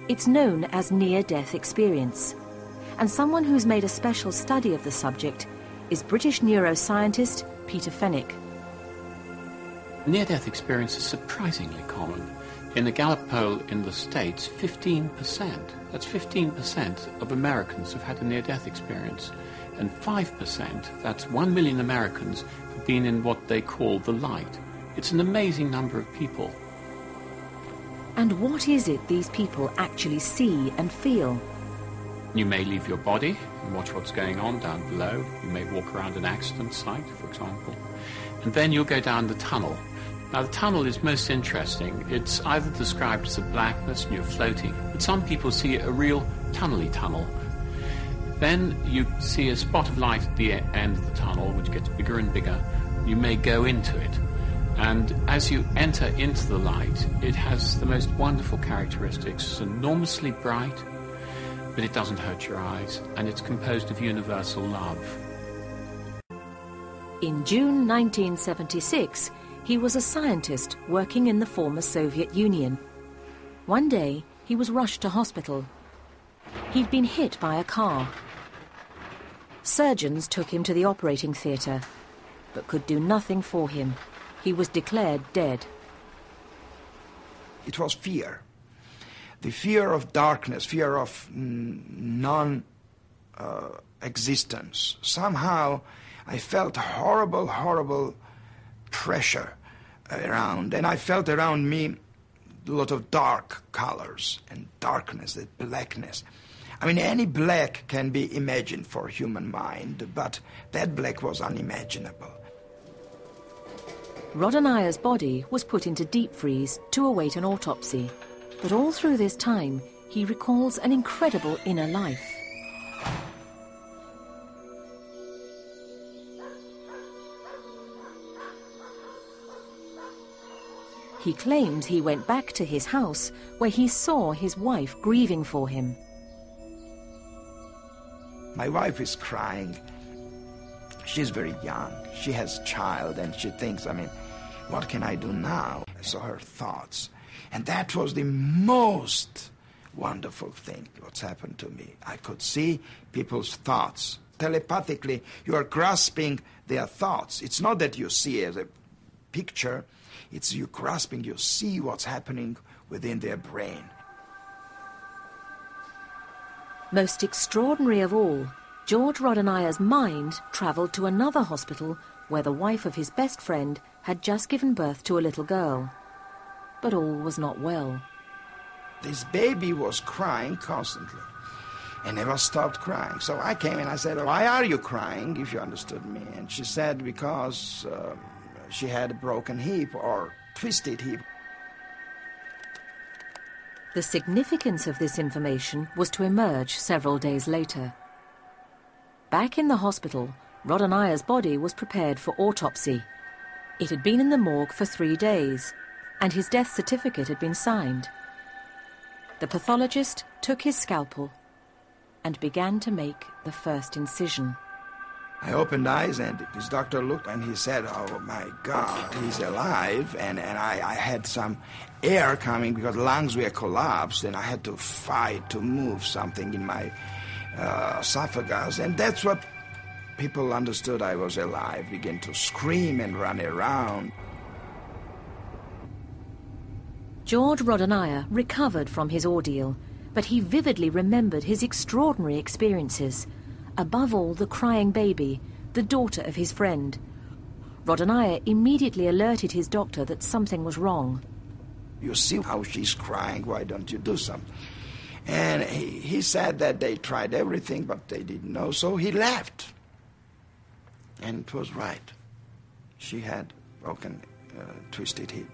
It's known as near-death experience, and someone who's made a special study of the subject is British neuroscientist Peter Fenwick. Near-death experience is surprisingly common. In the Gallup poll in the States, 15%, that's 15% of Americans have had a near-death experience. And 5%, that's 1 million Americans, have been in what they call the light. It's an amazing number of people. And what is it these people actually see and feel? You may leave your body and watch what's going on down below. You may walk around an accident site, for example. And then you'll go down the tunnel. Now, the tunnel is most interesting. It's either described as a blackness and you're floating, but some people see a real tunnel-y tunnel. Then you see a spot of light at the end of the tunnel, which gets bigger and bigger. You may go into it. And as you enter into the light, it has the most wonderful characteristics. It's enormously bright, but it doesn't hurt your eyes, and it's composed of universal love. In June 1976, he was a scientist working in the former Soviet Union. One day, he was rushed to hospital. He'd been hit by a car. Surgeons took him to the operating theatre, but could do nothing for him. He was declared dead. It was fear. The fear of darkness, fear of non-existence. Somehow I felt horrible, horrible pressure around, and I felt around me a lot of dark colors and darkness, that blackness. I mean, any black can be imagined for human mind, but that black was unimaginable. Rodonia's body was put into deep freeze to await an autopsy, but all through this time, he recalls an incredible inner life. He claims he went back to his house where he saw his wife grieving for him. My wife is crying. She's very young. She has a child, and she thinks, I mean, what can I do now? I saw her thoughts. And that was the most wonderful thing what's happened to me. I could see people's thoughts. Telepathically, you are grasping their thoughts. It's not that you see as a picture. It's you grasping, you see what's happening within their brain. Most extraordinary of all, George Rodonia's mind travelled to another hospital where the wife of his best friend had just given birth to a little girl. But all was not well. This baby was crying constantly and never stopped crying. So I came and I said, why are you crying, if you understood me? And she said, because she had a broken hip or twisted hip. The significance of this information was to emerge several days later. Back in the hospital, Rodonia's body was prepared for autopsy. It had been in the morgue for 3 days, and his death certificate had been signed. The pathologist took his scalpel and began to make the first incision. I opened eyes, and this doctor looked, and he said, oh, my God, he's alive. And I had some air coming because lungs were collapsed, and I had to fight to move something in my esophagus. And that's what people understood I was alive, began to scream and run around. George Rodonia recovered from his ordeal, but he vividly remembered his extraordinary experiences. Above all, the crying baby, the daughter of his friend. Rodonia immediately alerted his doctor that something was wrong. You see how she's crying, why don't you do something? And he said that they tried everything, but they didn't know, so he left. And it was right. She had broken, twisted hip.